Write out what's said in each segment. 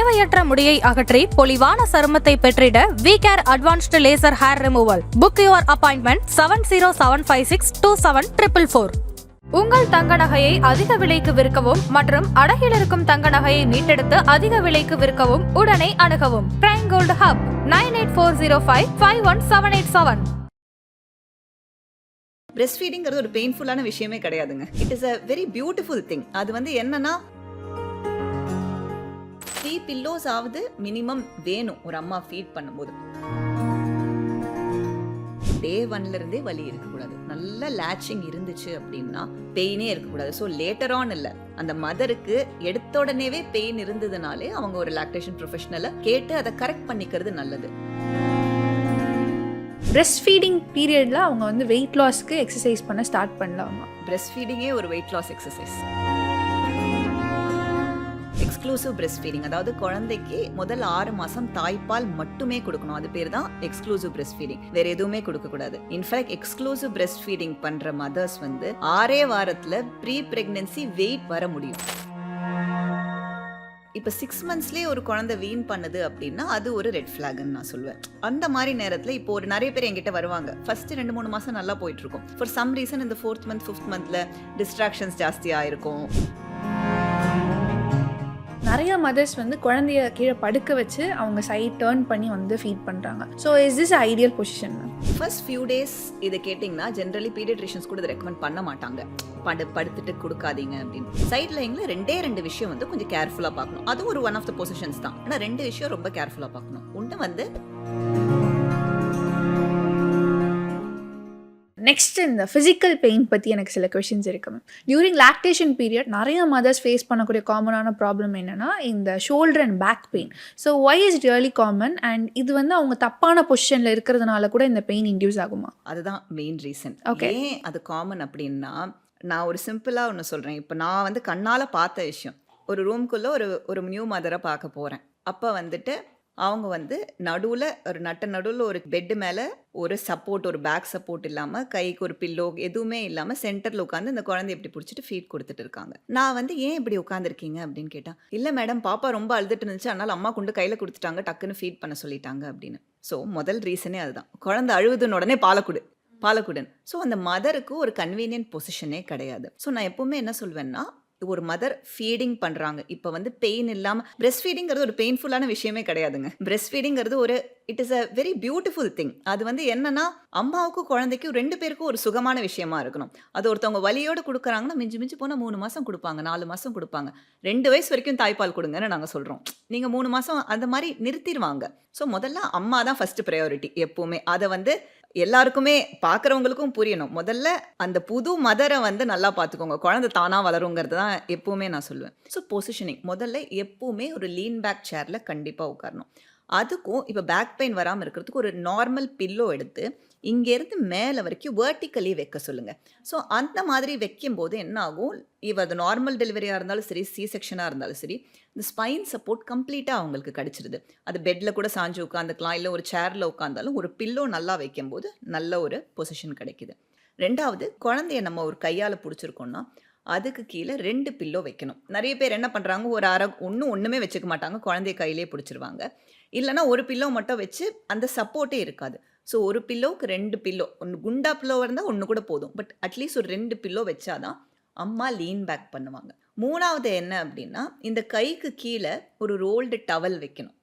தேவையற்ற முடியை அகற்றி பொலிவான சருமத்தை பெற்றிட V Care advanced laser hair removal. Book your appointment 7075627444. உங்கள் தங்க நகையை அதிக விலைக்கு விற்கவும் மற்றும் அடகில் இருக்கும் தங்க நகையை மீட்டெடுத்து அதிக விலைக்கு விற்கவும் உடனே அணுகவும் பிரைம் கோல்டு ஹப் 9840551787. பிரெஸ்ட் ஃபீடிங்கிறது ஒரு பெயின்ஃபுல்லான விஷயமே கிடையாதுங்க. It is a very beautiful thing. அது வந்து என்னன்னா 3 பில்லோஸ் ஆவது மினிமம் வேணும் ஒரு அம்மா ஃபீட் பண்ணும்போது. டே 1ல இருந்தே வலி இருக்கக்கூடாது. நல்ல லேச்சிங் இருந்துச்சு அப்படின்னா பெயினே இருக்கக்கூடாது. ஸோ லேட்டர் ஆன் இல்லை, அந்த மதருக்கு எடுத்த உடனேவே பெயின் இருந்ததுனாலே அவங்க ஒரு லாக்டேஷன் ப்ரொஃபஷனலை கேட்டு அதை கரெக்ட் பண்ணிக்கிறது நல்லது. பிரெஸ்ட் ஃபீடிங் பீரியடில் அவங்க வந்து வெயிட் லாஸ்க்கு எக்ஸசைஸ் பண்ண ஸ்டார்ட் பண்ணலாமா? பிரெஸ்ட் ஃபீடிங்கே ஒரு weight loss exercise. Exclusive breast feeding, அதாவது குழந்தைக்கு முதல் 6 மாசம் தாய்ப்பால் மட்டுமே கொடுக்கணும். அது பேர் தான் எக்ஸ்க்ளூசிவ் பிரெஸ்ட் ஃபீடிங். வேற எதுவுமே கொடுக்க கூடாது. இன்ஃபேக்ட் எக்ஸ்க்ளூசிவ் பிரெஸ்ட் ஃபீடிங் பண்ற மதர்ஸ் வந்து 6 வாரத்துல ப்ரீ பிரெக்னன்சி வெயிட் வர முடியும். இப்போ 6 மந்த்ஸ்லேயே ஒரு குழந்தை வீண் பண்ணுது அப்படின்னா அது ஒரு ரெட் ஃபிளாக்னு நான் சொல்லுவேன். அந்த மாதிரி நேரத்தில் இப்போ ஒரு நிறைய பேர் என்கிட்ட வருவாங்க. ஃபர்ஸ்ட் 2-3 மாசம் நல்லா போயிட்டு இருக்கும். ஃபார் சம் ரீசன் இந்த 4th மந்த் 5th மந்த்ல டிஸ்ட்ராக்ஷன்ஸ் ஜாஸ்தியாக இருக்கும். நிறைய மதர்ஸ் வந்து குழந்தைய கீழே படுக்க வச்சு அவங்க சைட் டேர்ன் பண்ணி வந்து ஃபீட் பண்ணுறாங்க. So is this ideal position? First few days இதை கேட்டிங்கன்னா ஜென்ரலி பீடியாட்ரிஷியன்ஸ் கூட இதை ரெக்கமெண்ட் பண்ண மாட்டாங்க. படுத்துட்டு கொடுக்காதீங்க அப்படின்னு. சைட் லைனில் 2 விஷயம் வந்து கொஞ்சம் கேர்ஃபுல்லாக பார்க்கணும். அது ஒரு ஒன் ஆஃப் த பொசிஷன்ஸ் தான். ஆனால் 2 விஷயம் ரொம்ப கேர்ஃபுல்லாக பார்க்கணும். ஒன்று வந்து நெக்ஸ்ட் இந்த ஃபிசிக்கல் பெயின் பற்றி எனக்கு சில கொஷின்ஸ் இருக்கு மேம். டியூரிங் லாக்டேஷன் பீரியட் நிறைய மதர்ஸ் ஃபேஸ் பண்ணக்கூடிய காமனான ப்ராப்ளம் என்னென்னா இந்த shoulder and back pain. So why is really common and இது வந்து அவங்க தப்பான பொசிஷனில் இருக்கிறதுனால கூட இந்த பெயின் இன்டியூஸ் ஆகுமா? அதுதான் மெயின் ரீசன். ஓகே, ஏன் அது காமன் அப்படின்னா நான் ஒரு சிம்பிளாக ஒன்று சொல்கிறேன். இப்போ நான் வந்து கண்ணால் பார்த்த விஷயம். ஒரு ரூம்குள்ளே ஒரு நியூ மதரை பார்க்க போகிறேன். அப்போ வந்துட்டு அவங்க வந்து நடுவில் நடுவில் ஒரு பெட்டு மேலே ஒரு சப்போர்ட், ஒரு பேக் சப்போர்ட் இல்லாமல், கைக்கு ஒரு பில்லோ எதுவுமே இல்லாமல் சென்டரில் உட்காந்து இந்த குழந்தை இப்படி பிடிச்சிட்டு ஃபீட் கொடுத்துட்டு இருக்காங்க. நான் வந்து ஏன் இப்படி உட்காந்துருக்கீங்க அப்படின்னு கேட்டேன். இல்லை மேடம், பாப்பா ரொம்ப அழுதுட்டு இருந்துச்சு, அதனால் அம்மா கொண்டு கையில் கொடுத்துட்டாங்க, டக்குன்னு ஃபீட் பண்ண சொல்லிட்டாங்க அப்படின்னு. ஸோ முதல் ரீசனே அதுதான். குழந்தை அழுகுதுன்னு உடனே பாலக்குடன். ஸோ அந்த மதருக்கு ஒரு கன்வீனியன்ட் பொசிஷனே கிடையாது. ஸோ நான் எப்பவுமே என்ன சொல்வேன்னா, ஒரு மதர் ஃபீடிங் பண்ணுறாங்க, இப்போ வந்து பெயின் இல்லாமல். பிரெஸ்ட் ஃபீடிங்கிறது ஒரு பெயின்ஃபுல்லான விஷயமே கிடையாதுங்க. பிரெஸ்ட் ஃபீடிங்கிறது it is a very beautiful thing. அது வந்து என்னன்னா அம்மாவுக்கும் குழந்தைக்கும் 2 பேருக்கும் ஒரு சுகமான விஷயமா இருக்கணும். அது ஒருத்தவங்க வலியோடு கொடுக்குறாங்கன்னா மிஞ்சி போனால் 3 மாதம் கொடுப்பாங்க, 4 மாதம் கொடுப்பாங்க. 2 வயசு வரைக்கும் தாய்ப்பால் கொடுங்கன்னு நாங்கள் சொல்கிறோம். நீங்கள் 3 மாதம் அந்த மாதிரி நிறுத்திடுவாங்க. ஸோ முதல்ல அம்மா தான் ஃபர்ஸ்ட் ப்ரையாரிட்டி எப்போவுமே. அதை வந்து எல்லாருக்குமே பார்க்குறவங்களுக்கும் புரியணும். முதல்ல அந்த புது மதரை வந்து நல்லா பார்த்துக்கோங்க, குழந்தை தானாக வளருங்கிறது தான் எப்போவுமே நான் சொல்லுவேன். ஸோ பொசிஷனிங் முதல்ல எப்போவுமே ஒரு லீன் பேக் சேரில் கண்டிப்பாக உட்காரணும். அதுக்கும் இப்போ பேக் பெயின் வராமல் இருக்கிறதுக்கு ஒரு நார்மல் பில்லோ எடுத்து இங்கேருந்து மேலே வரைக்கும் வேர்ட்டிக்கலி வைக்க சொல்லுங்கள். ஸோ அந்த மாதிரி வைக்கும்போது என்ன ஆகும், இப்போ அது நார்மல் டெலிவரியாக இருந்தாலும் சரி, சி செக்ஷனாக இருந்தாலும் சரி, இந்த ஸ்பைன் சப்போர்ட் கம்ப்ளீட்டாக அவங்களுக்கு கிடச்சிருது. அது பெட்டில் கூட சாஞ்சு உட்காந்துக்கலாம், இல்லை ஒரு சேரில் உட்காந்தாலும் ஒரு பில்லோ நல்லா வைக்கும்போது நல்ல ஒரு பொசிஷன் கிடைக்குது. 2வது, குழந்தைய நம்ம ஒரு கையால் பிடிச்சிருக்கோம்னா அதுக்கு கீழே 2 பில்லோ வைக்கணும். நிறைய பேர் என்ன பண்ணுறாங்க, ஒரு ஒன்றுமே வச்சுக்க மாட்டாங்க, குழந்தைய கையிலே பிடிச்சிருவாங்க. இல்லைனா ஒரு பில்லோ மட்டும் வச்சு அந்த சப்போர்ட்டே இருக்காது. ஸோ ஒரு பில்லோவுக்கு 2 பில்லோ, ஒன்று குண்டா பில்லோவாக இருந்தால் ஒன்று கூட போதும். பட் அட்லீஸ்ட் ஒரு 2 பில்லோ வச்சாதான் அம்மா லீன் பேக் பண்ணுவாங்க. 3வது என்ன அப்படின்னா, இந்த கைக்கு கீழே ஒரு ரோல்டு டவல் வைக்கணும்.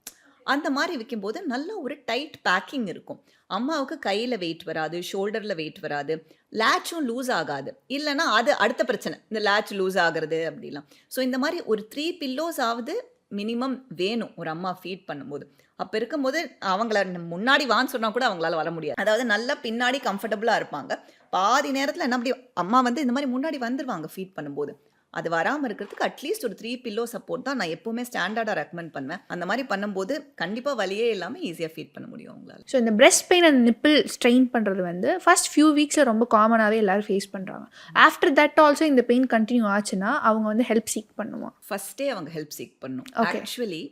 அந்த மாதிரி வைக்கும்போது நல்ல ஒரு டைட் பேக்கிங் இருக்கும். அம்மாவுக்கு கையில் வெயிட் வராது, ஷோல்டரில் வெயிட் வராது, லேச்சும் லூஸ் ஆகாது. இல்லைனா அது அடுத்த பிரச்சனை, இந்த லேச் லூஸ் ஆகிறது அப்படிலாம். ஸோ இந்த மாதிரி ஒரு 3 பில்லோஸ் ஆவது மினிமம் வேணும் ஒரு அம்மா ஃபீட் பண்ணும்போது. அப்போ இருக்கும்போது அவங்கள முன்னாடி வான்னு சொன்னால் கூட அவங்களால வர முடியாது. அதாவது நல்லா பின்னாடி கம்ஃபர்டபுளாக இருப்பாங்க. பாதி நேரத்தில் என்ன அப்படி அம்மா வந்து இந்த மாதிரி முன்னாடி வந்துடுவாங்க ஃபீட் பண்ணும்போது. அது வராமல் இருக்கிறதுக்கு அட்லீஸ்ட் ஒரு 3 பில்லோ சப்போர்ட் தான் நான் எப்போவுமே ஸ்டாண்டர்டாக ரெக்கமெண்ட் பண்ணுவேன். அந்த மாதிரி பண்ணும்போது கண்டிப்பாக வலியே இல்லாமல் ஈஸியாக ஃபீட் பண்ண முடியும் அவங்களால. ஸோ இந்த breast pain and nibble strain பண்ணுறது வந்து ஃபர்ஸ்ட் ஃபியூ வீக்ஸில் ரொம்ப காமனாகவே எல்லோரும் ஃபேஸ் பண்ணுறாங்க. ஆஃப்டர் தட் ஆல்சோ இந்த பெயின் கண்டினியூ ஆச்சுன்னா அவங்க வந்து ஹெல்ப் சீக் பண்ணுவோம். ஃபஸ்ட்டே அவங்க ஹெல்ப் சீக் பண்ணணும். ஆக்சுவலி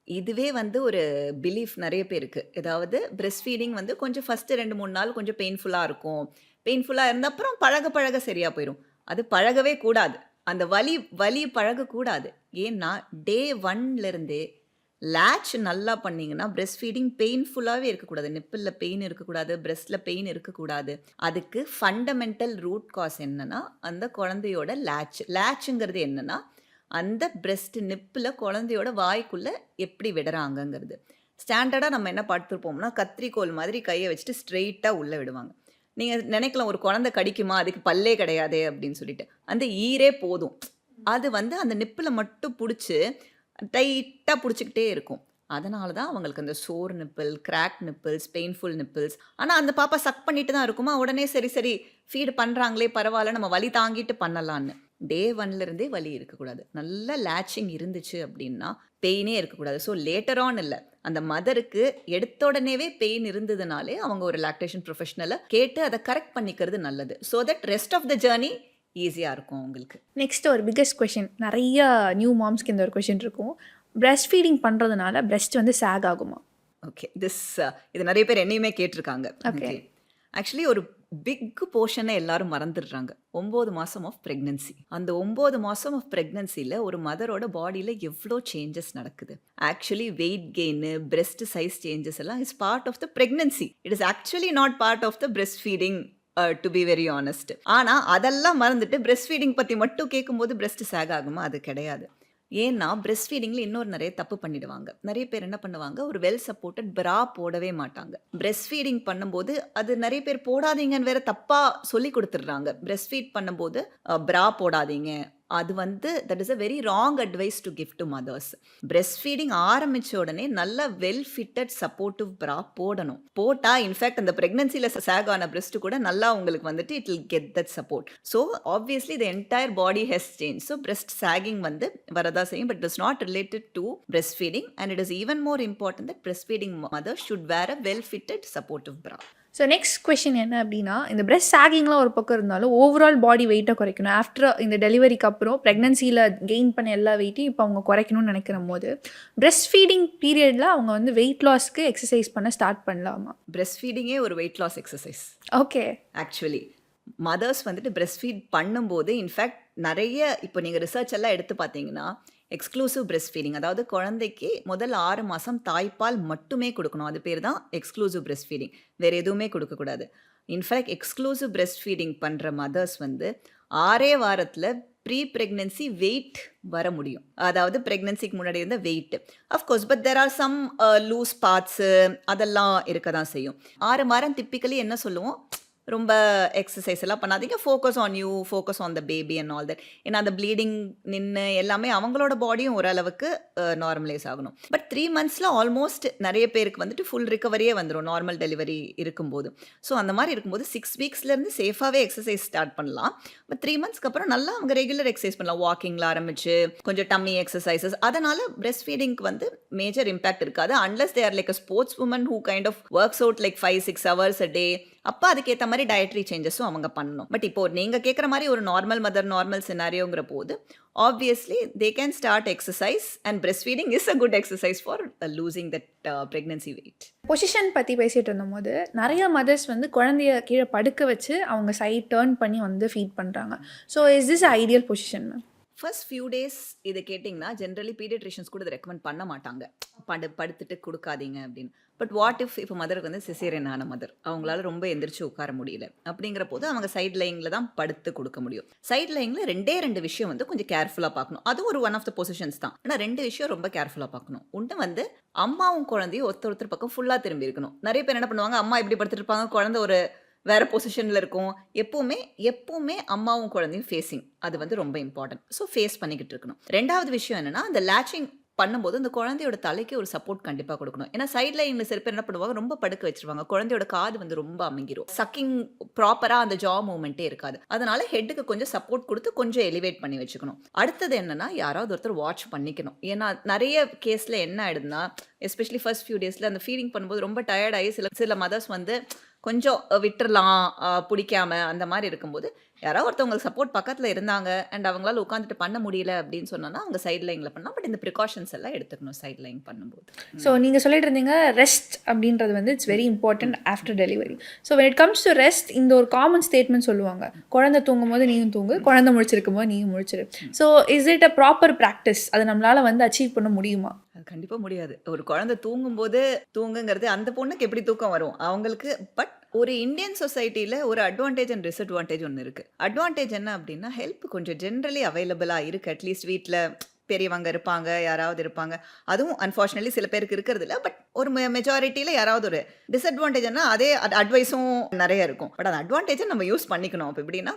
இதுவே வந்து ஒரு பிலீஃப் நிறைய பேருக்கு. ஏதாவது பிரெஸ்ட் ஃபீடிங் வந்து கொஞ்சம் ஃபஸ்ட்டு 2-3 நாள் கொஞ்சம் பெயின்ஃபுல்லாக இருக்கும். பெயின்ஃபுல்லாக இருந்த அப்புறம் பழக சரியாக போயிடும். அது பழகவே கூடாது. அந்த வலி பழகக்கூடாது. ஏன்னா டே 1லேருந்தே லேட்ச் நல்லா பண்ணீங்கன்னா பிரெஸ்ட் ஃபீடிங் பெயின்ஃபுல்லாகவே இருக்கக்கூடாது. நிப்பிளில் பெயின் இருக்கக்கூடாது, பிரெஸ்ட்டில் பெயின் இருக்கக்கூடாது. அதுக்கு ஃபண்டமெண்டல் ரூட் காஸ் என்னன்னா அந்த குழந்தையோட லேட்சுங்கிறது என்னன்னா அந்த பிரெஸ்ட் நிப்பில் குழந்தையோட வாய்க்குள்ளே எப்படி விடுறாங்கங்கிறது. ஸ்டாண்டர்டாக நம்ம என்ன பார்த்துருப்போம்னா கத்திரிக்கோல் மாதிரி கையை வச்சுட்டு ஸ்ட்ரெயிட்டாக உள்ளே விடுவாங்க. நீங்கள் நினைக்கலாம் ஒரு குழந்தை கடிக்குமா, அதுக்கு பல்லே கிடையாதே அப்படின்னு சொல்லிட்டு. அந்த ஈரே போதும். அது வந்து அந்த நிப்பில் மட்டும் பிடிச்சி டைட்டாக பிடிச்சிக்கிட்டே இருக்கும். அதனால தான் அவங்களுக்கு அந்த sore nipple, crack nipples, painful nipples. ஆனால் அந்த பாப்பா சக் பண்ணிட்டு தான் இருக்குமா, உடனே சரி ஃபீடு பண்ணுறாங்களே பரவாயில்ல நம்ம வலி தாங்கிட்டு பண்ணலான்னு. டே 1லேருந்தே வலி இருக்கக்கூடாது. நல்ல லேட்சிங் இருந்துச்சு அப்படின்னா பெயினே இருக்கக்கூடாது. ஸோ லேட்டர் ஆன் இல்லை, அந்த மதருக்கு எடுத்த உடனேவே பெயின் இருந்ததுனாலே அவங்க ஒரு லாக்டேஷன் ப்ரொஃபஷனலை கேட்டு அதை கரெக்ட் பண்ணிக்கிறது நல்லது. So that rest of the journey ஈஸியாக இருக்கும் உங்களுக்கு. நெக்ஸ்ட் ஒரு பிக்கஸ்ட் கொஷின், நிறைய நியூ மாம்ஸ்க்கு இந்த ஒரு கொஷின் இருக்கும். பிரெஸ்ட் ஃபீடிங் பண்ணுறதுனால பிரெஸ்ட் வந்து சேக் ஆகுமா? ஓகே, இது நிறைய பேர் என்னையுமே கேட்டிருக்காங்க. Okay. ஆக்சுவலி ஒரு பிக் போர்ஷனை எல்லாரும் மறந்துடுறாங்க. 9 மாதம் ஆஃப் ப்ரெக்னன்சி. அந்த 9 மாதம் ஆஃப் ப்ரெக்னன்சியில் ஒரு மதரோட பாடியில் எவ்வளோ சேஞ்சஸ் நடக்குது. Actually weight gain, breast size changes எல்லாம் is part of the pregnancy. It is actually not part of the breast feeding, to be very honest. ஆனால் அதெல்லாம் மறந்துட்டு பிரெஸ்ட் ஃபீடிங் பற்றி மட்டும் கேட்கும்போது பிரெஸ்ட் சேக் ஆகுமா? அது கிடையாது. ஏன்னா பிரெஸ்ட் ஃபீடிங்கில் இன்னொரு நிறைய தப்பு பண்ணிடுவாங்க. நிறைய பேர் என்ன பண்ணுவாங்க, ஒரு வெல் சப்போர்ட்டட் பிரா போடவே மாட்டாங்க. பிரெஸ்ட் ஃபீடிங் பண்ணும்போது அது நிறைய பேர் போடாதீங்கன்னு வேற தப்பாக சொல்லி கொடுத்துட்றாங்க. பிரெஸ்ட் ஃபீட் பண்ணும்போது பிரா போடாதீங்க, அது வந்து that is a very wrong advice to give to mothers. Breast feeding ஆரம்பித்த உடனே நல்ல வெல் ஃபிட்டட் சப்போர்ட்டிவ் பிரா போடணும். போட்டால் இன்ஃபேக்ட் அந்த ப்ரெக்னன்சியில் சேக் ஆன பிரெஸ்ட் கூட நல்லா உங்களுக்கு வந்துட்டு it will get that support. So obviously the entire body has change. So breast sagging வந்து வரதா செய்யும், but it is not related to breast feeding. And it is even more important that breast feeding mother should where a well fitted supportive பிரா. So next question என்ன அப்படின்னா, இந்த breast சாகிங்லாம் ஒரு பக்கம் இருந்தாலும் ஓவரால் பாடி வெயிட்டை குறைக்கணும். ஆஃப்டர் இந்த டெலிவரிக்கு அப்புறம் ப்ரெக்னன்சியில் கெயின் பண்ண எல்லா வெயிட்டையும் இப்போ அவங்க குறைக்கணும்னு நினைக்கிற போது பிரெஸ்ட் ஃபீடிங் பீரியடில் அவங்க வந்து வெயிட் லாஸ்க்கு எக்ஸசைஸ் பண்ண ஸ்டார்ட் பண்ணலாமா? பிரெஸ்ட் ஃபீடிங்கே ஒரு weight loss exercise. Okay. Actually mothers வந்துட்டு பிரெஸ்ட் ஃபீட் பண்ணும்போது இன்ஃபேக்ட் நிறைய இப்போ நீங்கள் ரிசர்ச் எல்லாம் எடுத்து பார்த்தீங்கன்னா எக்ஸ்க்ளூசிவ் பிரெஸ்ட் ஃபீடிங், அதாவது குழந்தைக்கு முதல் 6 மாதம் தாய்ப்பால் மட்டுமே கொடுக்கணும். அது பேர் தான் எக்ஸ்க்ளூசிவ் பிரெஸ்ட் ஃபீடிங். வேறு எதுவுமே கொடுக்கக்கூடாது. இன்ஃபேக்ட் எக்ஸ்க்ளூசிவ் பிரெஸ்ட் ஃபீடிங் பண்ணுற மதர்ஸ் வந்து 6 வாரத்தில் ப்ரீ ப்ரெக்னன்சி வெயிட் வர முடியும். அதாவது ப்ரெக்னன்சிக்கு முன்னாடி இருந்த weight. Of course but there are some loose parts அதெல்லாம் இருக்க தான் செய்யும். 6 வாரம் டிப்பிக்கலி என்ன சொல்லுவோம், ரொம்ப எக்ஸசைஸ் எல்லாம் பண்ணாதீங்க, focus on you, focus on the baby and all that. ஏன்னா அந்த ப்ளீடிங் நின்று எல்லாமே அவங்களோட பாடியும் ஓரளவுக்கு நார்மலைஸ் ஆகணும். பட் 3 months ஆல்மோஸ்ட் நிறைய பேருக்கு வந்துட்டு ஃபுல் ரிகவரியே வந்துடும் நார்மல் டெலிவரி இருக்கும்போது. ஸோ அந்த மாதிரி இருக்கும்போது 6 weeksலேருந்து சேஃபாகவே எக்ஸசைஸ் ஸ்டார்ட் பண்ணலாம். பட் 3 months அப்புறம் நல்லா அவங்க ரெகுலர் எக்ஸசைஸ் பண்ணலாம். வாக்கிங்கில் ஆரம்பிச்சு கொஞ்சம் டம்மி எக்ஸசைசஸ். அதனால் பிரெஸ்ட் ஃபீடிங்க்கு வந்து மேஜர் இம்பாக்ட் இருக்காது unless they are like a sports woman who kind of works out like 5-6 hours a day. அப்போ அதுக்கேற்ற மாதிரி டயட்ரி சேஞ்சஸும் அவங்க பண்ணணும். பட் இப்போ நீங்கள் கேட்குற மாதிரி ஒரு நார்மல் மதர் நார்மல் சினாரியோங்கிற போது obviously they can start exercise and breast feeding is a good exercise for losing that pregnancy weight. Position பற்றி பேசிகிட்டு இருந்தபோது நிறைய மதர்ஸ் வந்து குழந்தைய கீழே படுக்க வச்சு அவங்க சைட் டேர்ன் பண்ணி வந்து ஃபீட் பண்ணுறாங்க. So is this ideal position ma'am? First few days இது கேட்டிங்கன்னா ஜென்ரலி பீடியாட்ரிஷியன்ஸ் கூட இதை ரெக்கமெண்ட் பண்ண மாட்டாங்க, படுத்துட்டு கொடுக்காதீங்க அப்படின்னு. பட் வாட் இஃப் இப்போ மதருக்கு வந்து சிசேரியன் ஆன மதர், அவங்களால ரொம்ப எந்திரிச்சு உட்கார முடியல அப்படிங்கிற போது அவங்க சைட் லைனில் தான் படுத்து கொடுக்க முடியும். சைட் லைனில் 2 விஷயம் வந்து கொஞ்சம் கேர்ஃபுல்லாக பார்க்கணும். அது ஒரு ஒன் ஆஃப் த பொசிஷன்ஸ் தான். ஆனால் 2 விஷயம் ரொம்ப கேர்ஃபுல்லாக பார்க்கணும். ஒன்று வந்து அம்மாவும் குழந்தையும் ஒருத்தர் பக்கம் ஃபுல்லாக திரும்பி இருக்கணும். நிறைய பேர் என்ன பண்ணுவாங்க, அம்மா இப்படி படுத்துட்டு இருப்பாங்க, குழந்தை ஒரு வேறு பொசிஷனில் இருக்கும். எப்போவுமே அம்மாவும் குழந்தையும் ஃபேஸிங், அது வந்து ரொம்ப இம்பார்ட்டன்ட். ஸோ ஃபேஸ் பண்ணிக்கிட்டு இருக்கணும். 2வது விஷயம் என்னென்னா, அந்த லேச்சிங் பண்ணும்போது அந்த குழந்தையோட தலைக்கு ஒரு சப்போர்ட் கண்டிப்பாக கொடுக்கணும். ஏன்னா சைட் லைனில் சில பேர் என்ன பண்ணுவாங்க, ரொம்ப படுக்க வச்சிருவாங்க, குழந்தையோட காது வந்து ரொம்ப அமுங்கிரும், சக்கிங் ப்ராப்பராக அந்த ஜா மூமெண்ட்டே இருக்காது. அதனால ஹெட்டுக்கு கொஞ்சம் சப்போர்ட் கொடுத்து கொஞ்சம் எலிவேட் பண்ணி வச்சுக்கணும். அடுத்தது என்னன்னா, யாராவது ஒருத்தர் வாட்ச் பண்ணிக்கணும். ஏன்னா நிறைய கேஸில் என்ன ஆயிடுதுன்னா, எஸ்பெஷலி ஃபர்ஸ்ட் ஃபியூ டேஸில் அந்த ஃபீடிங் பண்ணும்போது ரொம்ப டயர்டாகி சில மதர்ஸ் வந்து கொஞ்சம் விட்டுறலாம் பிடிக்காம அந்த மாதிரி இருக்கும்போது யாராவது ஒருத்தவங்களுக்கு சப்போர்ட் பக்கத்தில் இருந்தாங்க அண்ட் அவங்களால உட்காந்துட்டு பண்ண முடியல அப்படின்னு சொன்னா அவங்க சைட் லைனில் பண்ணலாம். பட் இந்த ப்ரிகாஷன்ஸ் எல்லாம் எடுத்துக்கணும் சைட் லைன் பண்ணும்போது. ஸோ நீங்கள் சொல்லிட்டு இருந்தீங்க ரெஸ்ட் அப்படின்றது வந்து it's very important after delivery. So when it comes to rest, இந்த ஒரு காமன் ஸ்டேட்மெண்ட் சொல்லுவாங்க, குழந்தை தூங்கும் போது நீயும் தூங்கு, குழந்தை முழிச்சிருக்கும் போது நீயும் முழிச்சிரு. So is it a proper practice? அது நம்மளால் வந்து அச்சீவ் பண்ண முடியுமா? அது கண்டிப்பாக முடியாது. ஒரு குழந்தை தூங்கும்போது தூங்குங்கிறது அந்த பொண்ணுக்கு எப்படி தூக்கம் வரும் அவங்களுக்கு. பட் ஒரு இந்தியன் சொசைட்டியில் ஒரு அட்வான்டேஜ் அண்ட் டிஸ்அட்வான்டேஜ் ஒன்று இருக்குது. அட்வான்டேஜ் என்ன அப்படின்னா ஹெல்ப் கொஞ்சம் ஜென்ரலி அவைலபிளாக இருக்குது. அட்லீஸ்ட் வீட்டில் பெரியவங்க இருப்பாங்க, யாராவது இருப்பாங்க. அதுவும் அன்ஃபார்ச்சுனேட்லி சில பேருக்கு இருக்கிறது இல்லை. பட் ஒரு மெஜாரிட்டியில் யாராவது ஒரு டிஸ்அட்வான்டேஜ்னா அதே அட்வைஸும் நிறைய இருக்கும். பட் அந்த அட்வான்டேஜை நம்ம யூஸ் பண்ணிக்கணும். அப்போ எப்படின்னா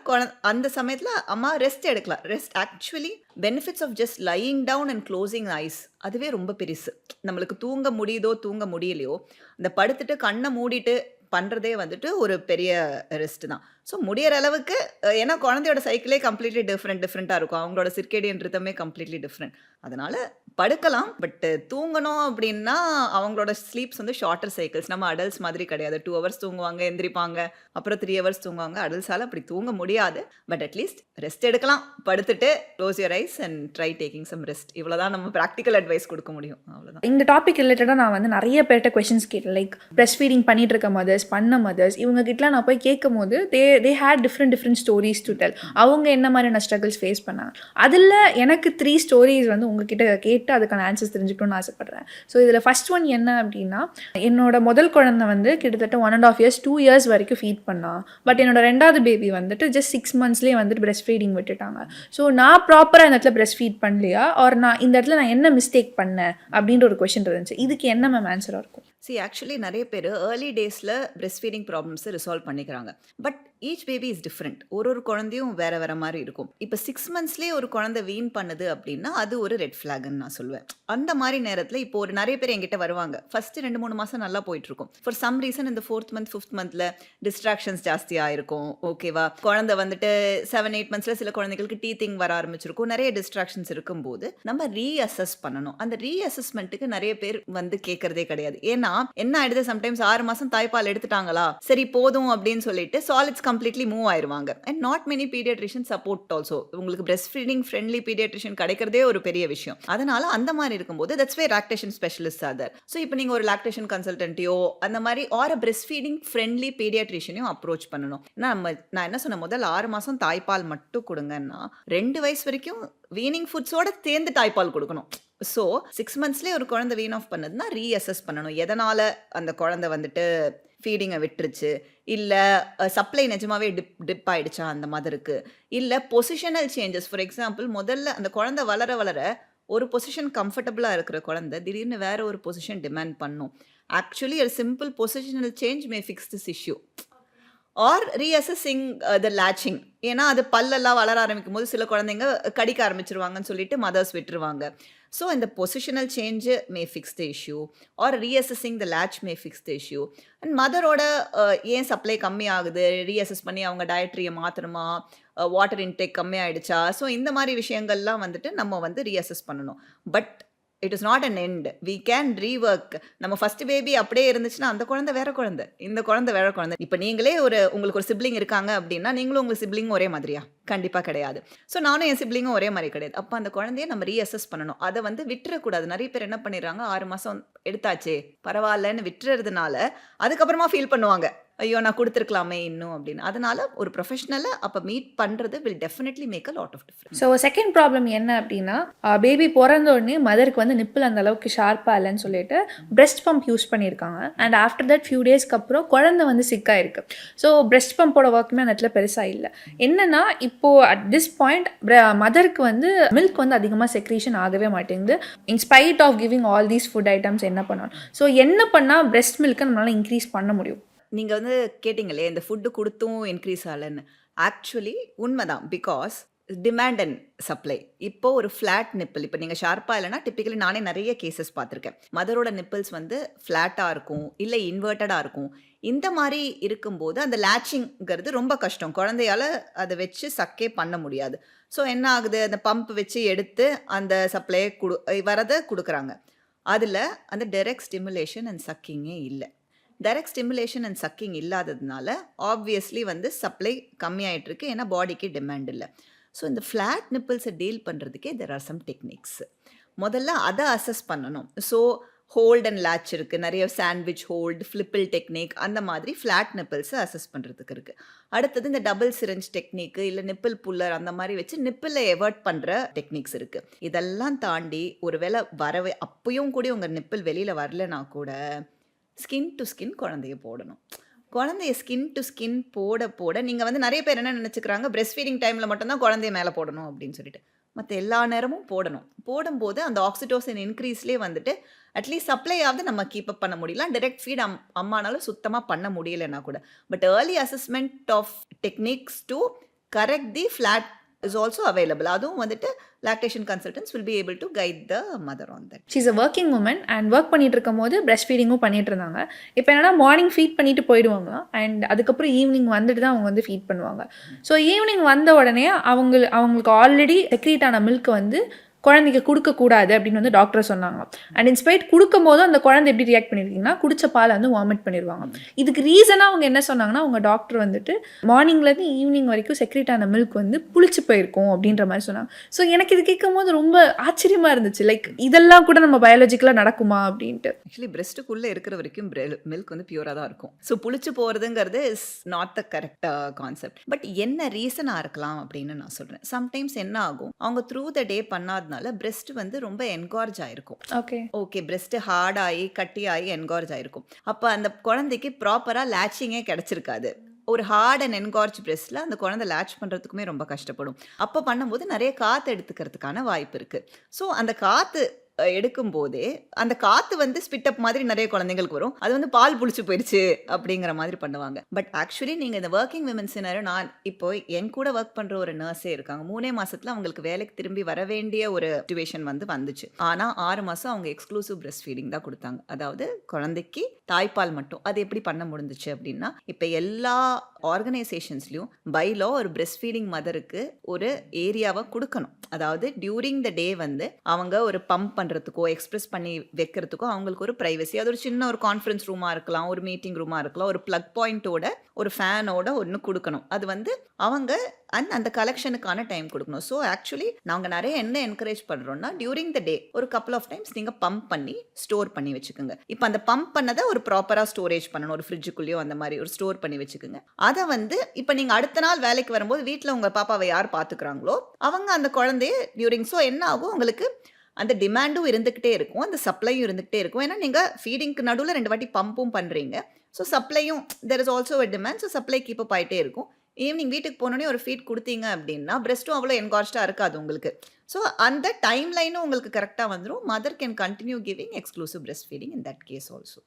அந்த சமயத்தில் அம்மா ரெஸ்ட் எடுக்கலாம். Rest actually benefits of just lying down and closing eyes அதுவே ரொம்ப பெருசு. நம்மளுக்கு தூங்க முடியுதோ தூங்க முடியலையோ அந்த படுத்துட்டு கண்ணை மூடிட்டு பண்ணுறதே வந்துட்டு ஒரு பெரிய ரெஸ்ட் தான். ஸோ முடியிற அளவுக்கு ஏன்னா குழந்தையோட சைக்கிளே கம்ப்ளீட்லி டிஃப்ரெண்ட்டாக இருக்கும். அவங்களோட சிர்கேடியன் ரிதமே கம்ப்ளீட்லி டிஃப்ரெண்ட். அதனால் படுக்கலாம். பட் தூங்கணும் அப்படின்னா அவங்களோட ஸ்லீப்ஸ் வந்து ஷார்ட்டர் சைக்கிள்ஸ். நம்ம அடல்ட்ஸ் மாதிரி கிடையாது. 2 hours தூங்குவாங்க, எந்திரிப்பாங்க, அப்புறம் 3 hours தூங்குவாங்க. அடல்ட்ஸால் அப்படி தூங்க முடியாது. பட் அட்லீஸ்ட் ரெஸ்ட் எடுக்கலாம். படுத்துட்டு close your eyes and try taking some rest. இவ்வளோதான் நம்ம ப்ராக்டிக்கல் அட்வைஸ் கொடுக்க முடியும். அவ்வளோதான். இந்த டாபிக் ரிலேட்டடாக நான் வந்து நிறைய பேர்கிட்ட கொஷின்ஸ் கேட்டேன். லைக் பிரஸ்ட் ஃபீடிங் பண்ணிட்டு இருக்க மதர்ஸ், பண்ண மதர்ஸ், இவங்க கிட்டலாம் நான் போய் கேட்கும் போது they had different stories to tell. அவங்க என்ன மாதிரியான ஸ்ட்ரகிள்ஸ் ஃபேஸ் பண்ணாங்க. அதில் எனக்கு 3 stories வந்து உங்ககிட்ட கேட்டு அதுக்கான ஆன்சர்ஸ் தெரிஞ்சுக்கணும்னு ஆசைப்பட்றேன். ஸோ இதில் ஃபர்ஸ்ட் ஒன் என்ன அப்படின்னா, என்னோட முதல் குழந்தை வந்து கிட்டத்தட்ட 1.5 years 2 years வரைக்கும் ஃபீட் பண்ணா. பட் என்னோட 2வது பேபி வந்துட்டு ஜஸ்ட் 6 monthsலேயே வந்துட்டு பிரஸ்ட் ஃபீடிங் விட்டுட்டாங்க. ஸோ நான் ப்ராப்பராக இந்த இடத்துல பிரஸ்ட் ஃபீட் பண்ணலையா, ஆர் நான் இந்த இடத்துல நான் என்ன மிஸ்டேக் பண்ணேன் அப்படின்ற ஒரு கொஷின் இருந்துச்சு. இதுக்கு என்ன மேம் ஆன்சராக இருக்கும்? ஆக்சுவலி நிறைய பேர் ஏர்லி டேஸில் பிரஸ்ட் ஃபீடிங் ப்ராப்ளம்ஸை ரிசால்வ் பண்ணிக்கிறாங்க. But each baby is different. ஒரு குழந்தையும் வேறு வேறு மாதிரி இருக்கும். இப்போ 6 monthsலேயே ஒரு குழந்தை வீண் பண்ணுது அப்படின்னா அது ஒரு ரெட் ஃப்ளாக்னு நான் சொல்லுவேன். அந்த மாதிரி நேரத்தில் இப்போ ஒரு நிறைய பேர் என்கிட்ட வருவாங்க. ஃபஸ்ட்டு 2-3 மாதம் நல்லா போயிட்டுருக்கும். ஃபார் சம் ரீசன் இந்த 4th month 5th monthல டிஸ்ட்ராக்ஷன்ஸ் ஜாஸ்தியாக இருக்கும். ஓகேவா, குழந்தை வந்துட்டு 7-8 monthsல சில குழந்தைகளுக்கு டீத்திங் வர ஆரம்பிச்சிருக்கும். நிறைய டிஸ்ட்ராக்ஷன்ஸ் இருக்கும்போது நம்ம ரீஅசஸ் பண்ணணும். அந்த ரீஅசஸ்மெண்ட்டுக்கு நிறைய பேர் வந்து கேட்கறதே கிடையாது. ஏன்னா என்ன ஆயிடுது, சம்டைம்ஸ் 6 மாதம் தாய்ப்பால் எடுத்துட்டாங்களா, சரி போதும் அப்படின்னு சொல்லிட்டு சாலிட்ஸ் கம்ப்ளீட்லி மூவ் ஆயிருவாங்க. And not many paediatrician support also. உங்களுக்கு பிரஸ்ட் ஃபீடிங் ஃப்ரெண்ட்லி பீடியாட்ரிஷியன் கிடைக்கிறதே ஒரு பெரிய விஷயம். அதனால அந்த மாதிரி இருக்கும்போது that's way lactation specialist are there. So இப்போ நீங்கள் ஒரு லாக்டேஷன் கன்சல்டன்ட்டையோ அந்த மாதிரி ஆர் பிரஸ்ட் ஃபீடிங் ஃப்ரெண்ட்லி பீடியாட்ரிஷியனையும் அப்ரோச் பண்ணணும். நான் என்ன சொன்ன, முதல் 6 மாதம் தாய்ப்பால் மட்டும் கொடுங்கன்னா 2 வயசு வரைக்கும் வீனிங் ஃபுட்ஸோட சேர்ந்து தாய்ப்பால் கொடுக்கணும். ஸோ 6 monthsலேயே ஒரு குழந்தை வீன் ஆஃப் பண்ணதுன்னா ரீஅசஸ் பண்ணணும். எதனால் அந்த குழந்தை வந்துட்டு ஃபீடிங்கை விட்டுருச்சு, இல்லை சப்ளை நிஜமாவே டிப் ஆகிடுச்சா அந்த மதருக்கு, இல்லை பொசிஷனல் சேஞ்சஸ். ஃபார் எக்ஸாம்பிள் முதல்ல அந்த குழந்தை வளர வளர ஒரு பொசிஷன் கம்ஃபர்டபுளாக இருக்கிற குழந்தை திடீர்னு வேற ஒரு பொசிஷன் டிமாண்ட் பண்ணும். ஆக்சுவலி ஒரு simple positional change may fix this issue. Or reassessing the latching. ஏன்னா அது பல்லெல்லாம் வளர ஆரம்பிக்கும் போது சில குழந்தைங்க கடிக்க ஆரம்பிச்சிருவாங்கன்னு சொல்லிட்டு மதர்ஸ் விட்டுருவாங்க. ஸோ இந்த positional change may fix the issue or reassessing the latch may fix the issue. And மதரோட ஏன் சப்ளை கம்மி ஆகுது, ரீஅசஸ் பண்ணி அவங்க டயட்ரியை மாற்றணுமா, வாட்டர் இன்டேக் கம்மி ஆகிடுச்சா. ஸோ இந்த மாதிரி விஷயங்கள்லாம் வந்துட்டு நம்ம வந்து ரீஅசஸ் பண்ணணும். But it is not an end. We can rework. நம்ம ஃபர்ஸ்ட் பேபி அப்படியே இருந்துச்சுன்னா அந்த குழந்தை வேற குழந்தை, இந்த குழந்தை வேற குழந்தை. இப்போ நீங்களே உங்களுக்கு ஒரு சிப்ளிங் இருக்காங்க அப்படின்னா நீங்களும் உங்கள் சிப்ளிங் ஒரே மாதிரியா? கண்டிப்பாக கிடையாது. ஸோ நானும் என் சிப்ளிங்கும் ஒரே மாதிரி கிடையாது. அப்போ அந்த குழந்தைய நம்ம ரீஅசஸ் பண்ணணும். அதை வந்து விட்டுறக்கூடாது. நிறைய பேர் என்ன பண்ணிடுறாங்க, 6 மாதம் எடுத்தாச்சே பரவாயில்லன்னு விட்டுறதுனால அதுக்கப்புறமா ஃபீல் பண்ணுவாங்க, ஐயோ நான் கொடுத்துருக்கலாமே இன்னும் அப்படின்னு. அதனால ஒரு ப்ரொஃபஷனலை அப்போ மீட் பண்ணுறது will definitely make a lot of difference. So second problem என்ன அப்படின்னா, பேபி பிறந்த உடனே மதருக்கு வந்து நிப்பிள் அந்த அளவுக்கு ஷார்ப்பாக இல்லைன்னு சொல்லிட்டு பிரெஸ்ட் பம்ப் யூஸ் பண்ணியிருக்காங்க. அண்ட் ஆஃப்டர் தட் ஃபியூ டேஸ்க்கு அப்புறம் குழந்தை வந்து சிக்காக இருக்குது. ஸோ பிரெஸ்ட் பம்போட ஒர்க்குமே அந்த இடத்துல பெருசாக இல்லை. என்னன்னா இப்போது அட் திஸ் பாயிண்ட் மதருக்கு வந்து மில்க் வந்து அதிகமாக செக்ரீஷன் ஆகவே மாட்டேங்குது. In spite of giving all these food items என்ன பண்ணணும்? ஸோ என்ன பண்ணால் பிரெஸ்ட் மில்க்கை நம்மளால் இன்க்ரீஸ் பண்ண முடியும்? நீங்கள் வந்து கேட்டிங்களே இந்த ஃபுட்டு கொடுத்தும் இன்க்ரீஸ் ஆகலைன்னு. ஆக்சுவலி உண்மைதான். Because demand and supply. இப்போ ஒரு ஃப்ளாட் நிப்பிள், இப்போ நீங்கள் ஷார்ப்பாக இல்லைனா டிப்பிக்கலி நானே நிறைய கேசஸ் பார்த்துருக்கேன். மதரோட நிப்பிள்ஸ் வந்து ஃப்ளாட்டாக இருக்கும், இல்லை இன்வெர்ட்டடாக இருக்கும். இந்த மாதிரி இருக்கும்போது அந்த லேச்சிங்கிறது ரொம்ப கஷ்டம். குழந்தையால் அதை வச்சு சக்கே பண்ண முடியாது. ஸோ என்ன ஆகுது, அந்த பம்ப் வச்சு எடுத்து அந்த சப்ளையை வரதை கொடுக்குறாங்க. அதில் அந்த டைரக்ட் ஸ்டிமுலேஷன் அண்ட் சக்கிங்கே இல்லை. டைரக்ட் ஸ்டிமுலேஷன் அண்ட் சக்கிங் இல்லாததுனால ஆப்வியஸ்லி வந்து சப்ளை கம்மியாயிட்டு இருக்கு, ஏன்னா பாடிக்கு டிமாண்ட் இல்லை. ஸோ இந்த ஃப்ளாட் நிப்பிள்ஸை டீல் பண்ணுறதுக்கே தெர் ஆர் சம் டெக்னிக்ஸ். முதல்ல அதை அசஸ் பண்ணணும். ஸோ ஹோல்ட் அண்ட் லேட்ச் இருக்குது, நிறைய சாண்ட்விச் ஹோல்டு, ஃப்ளிப்பிள் டெக்னிக், அந்த மாதிரி ஃப்ளாட் நிப்பிள்ஸை அசஸ் பண்ணுறதுக்கு இருக்குது. அடுத்தது இந்த டபுள் சிரஞ்ச் டெக்னிக்கு, இல்லை நிப்பிள் புல்லர், அந்த மாதிரி வச்சு நிப்பிளை எவர்ட் பண்ணுற டெக்னிக்ஸ் இருக்குது. இதெல்லாம் தாண்டி ஒரு வேளை வரவே அப்பயும் கூட உங்கள் நிப்பிள் வெளியில் வரலனா கூட ஸ்கின் டு ஸ்கின் குழந்தைய போடணும். குழந்தைய ஸ்கின் டு ஸ்கின் போட நீங்கள் வந்து நிறைய பேர் என்ன நினச்சிக்கிறாங்க, பிரெஸ்ட் ஃபீடிங் டைமில் மட்டும்தான் குழந்தைய மேலே போடணும் அப்படின்னு சொல்லிட்டு. மற்ற எல்லா நேரமும் போடணும். போடும்போது அந்த ஆக்சிடோசின் இன்க்ரீஸ்லேயே வந்துட்டு அட்லீஸ்ட் சப்ளையாவது நம்ம கீப் அப் பண்ண முடியலாம். டைரக்ட் ஃபீட் அம்மானாலும் சுத்தமாக பண்ண முடியலைன்னா கூட. But early assessment of techniques to correct the flat is also available. அதுவும் வந்துட்டு lactation consultants will be able to guide the mother on that. She's a working woman and work பண்ணிட்டு இருக்கும் போது breast feedingகும் பண்ணிட்டு இருந்தாங்க. இப்போ என்னன்னா மார்னிங் ஃபீட் பண்ணிட்டு போயிடுவாங்க அண்ட் அதுக்கப்புறம் ஈவினிங் வந்துட்டு தான் அவங்க வந்து ஃபீட் பண்ணுவாங்க. ஸோ ஈவினிங் வந்த உடனே அவங்களுக்கு ஆல்ரெடி செக்ரீட் ஆன மில்க் வந்து குழந்தைக்கு கொடுக்கக்கூடாது அப்படின்னு வந்து டாக்டர் சொன்னாங்க. அண்ட் இன்ஸ்பைட் கொடுக்கும் போதும் அந்த குழந்தை எப்படி ரியாக்ட் பண்ணியிருக்கீங்கன்னா குடிச்ச பால் வந்து வாமிட் பண்ணிடுவாங்க. இதுக்கு ரீசனாக அவங்க என்ன சொன்னாங்கன்னா, அவங்க டாக்டர் வந்துட்டு மார்னிங்லேருந்து ஈவினிங் வரைக்கும் செக்ரேட் ஆன மில்க் வந்து புளிச்சு போயிருக்கும் அப்படின்ற மாதிரி சொன்னாங்க. ஸோ எனக்கு இது கேட்கும் போது ரொம்ப ஆச்சரியமாக இருந்துச்சு. லைக் இதெல்லாம் கூட நம்ம பயாலஜிக்கலாக நடக்குமா அப்படின்ட்டு. ஆக்சுவலி பிரெஸ்ட்டுக்குள்ளே இருக்கிற வரைக்கும் மில்க் வந்து பியூராக தான் இருக்கும். ஸோ புளிச்சு போகிறதுங்கிறது is not the correct concept. But என்ன ரீசனாக இருக்கலாம் அப்படின்னு நான் சொல்கிறேன். சம்டைம்ஸ் என்ன ஆகும், அவங்க த்ரூ த டே பண்ணாத பிரெஸ்ட் வந்து ரொம்ப என்கார்ஜ் ஆயிருக்கும். ஓகே பிரெஸ்ட் ஹார்ட் ஆகி கட்டி ஆகி என்கார்ஜ் ஆயிருக்கும். அப்போ அந்த குழந்தைக்கு ப்ராப்பரா லேச்சிங்கே கிடைச்சிருக்காது. ஒரு ஹார்ட் அண்ட் என்கார்ஜ் பிரெஸ்ட்ல அந்த குழந்தை லேட்ச் பண்றதுக்குமே ரொம்ப கஷ்டப்படும். அப்போ பண்ணும்போது நிறைய காற்று எடுத்துக்கிறதுக்கான வாய்ப்பு இருக்கு. ஸோ அந்த காற்று எடுக்கும் போதே அந்த காத்து வந்து ஸ்பிட் அப் மாதிரி நிறைய குழந்தைங்களுக்கு வரும். அது வந்து பால் புளிச்சு போயிடுச்சு அப்படிங்கிற மாதிரி பண்ணுவாங்க. பட் ஆக்சுவலி நீங்க இந்த ஒர்க்கிங் விமன்ஸ், நான் இப்போ என் கூட ஒர்க் பண்ற ஒரு நர்ஸே இருக்காங்க. 3 மாசத்துல அவங்களுக்கு வேலைக்கு திரும்பி வர வேண்டிய ஒரு சிச்சுவேஷன் வந்து வந்துச்சு. ஆனா 6 மாசம் அவங்க எக்ஸ்க்ளூசிவ் பிரெஸ்ட் ஃபீடிங் தான் கொடுத்தாங்க. அதாவது குழந்தைக்கு தாய்ப்பால் மட்டும். அது எப்படி பண்ண முடிஞ்சிச்சு அப்படின்னா, இப்போ எல்லா ஆர்கனைசேஷன்ஸ்லயும் பை லா ஒரு பிரெஸ்ட் ஃபீடிங் மதருக்கு ஒரு ஏரியாவை கொடுக்கணும். அதாவது டியூரிங் த டே வந்து அவங்க ஒரு பம்ப் பண்றதுக்கோ எக்ஸ்பிரஸ் பண்ணி வைக்கிறதுக்கோ அவங்களுக்கு ஒரு பிரைவசி. அது ஒரு சின்ன ஒரு கான்ஃபரன்ஸ் ரூமா இருக்கலாம், ஒரு மீட்டிங் ரூமா இருக்கலாம், ஒரு பிளக் பாயிண்டோட ஒரு ஃபேனோட ஒன்று கொடுக்கணும். அது வந்து அவங்க அந்த கலெக்ஷனுக்கான டைம் கொடுக்கணும். ஸோ ஆக்சுவலி நாங்கள் நிறைய என்ன என்கரேஜ் பண்ணுறோம்னா, டியூரிங் த டே ஒரு கப்பல் ஆஃப் டைம்ஸ் நீங்கள் பம்ப் பண்ணி ஸ்டோர் பண்ணி வச்சுக்கோங்க. இப்போ அந்த பம்ப் பண்ணதை ஒரு ப்ராப்பராக ஸ்டோரேஜ் பண்ணணும். ஒரு ஃப்ரிட்ஜுக்குள்ளேயோ அந்த மாதிரி ஒரு ஸ்டோர் பண்ணி வச்சுக்கோங்க. அதை வந்து இப்போ நீங்கள் அடுத்த நாள் வேலைக்கு வரும்போது வீட்டில் உங்கள் பாப்பாவை யார் பார்த்துக்கிறாங்களோ அவங்க அந்த குழந்தைய டியூரிங், ஸோ என்ன ஆகும், உங்களுக்கு அந்த டிமாண்டும் இருந்துக்கிட்டே இருக்கும், அந்த சப்ளையும் இருந்துக்கிட்டே இருக்கும். ஏன்னா நீங்கள் ஃபீடிங்க்கு நடுவில் 2 வாட்டி பம்பும் பண்ணுறீங்க. ஸோ சப்ளையும் there is also a demand. So supply keep up ஆகிட்டே இருக்கும். ஈவினிங் வீட்டுக்கு போனோடனே ஒரு ஃபீட் கொடுத்தீங்க அப்படின்னா பிரெஸ்ட்டும் அவ்வளோ என்கார்ஜ்டாக இருக்காது உங்களுக்கு. ஸோ அந்த டைம் லைனும் உங்களுக்கு கரெக்டாக வந்துடும். Mother can continue giving exclusive breast feeding in that case also.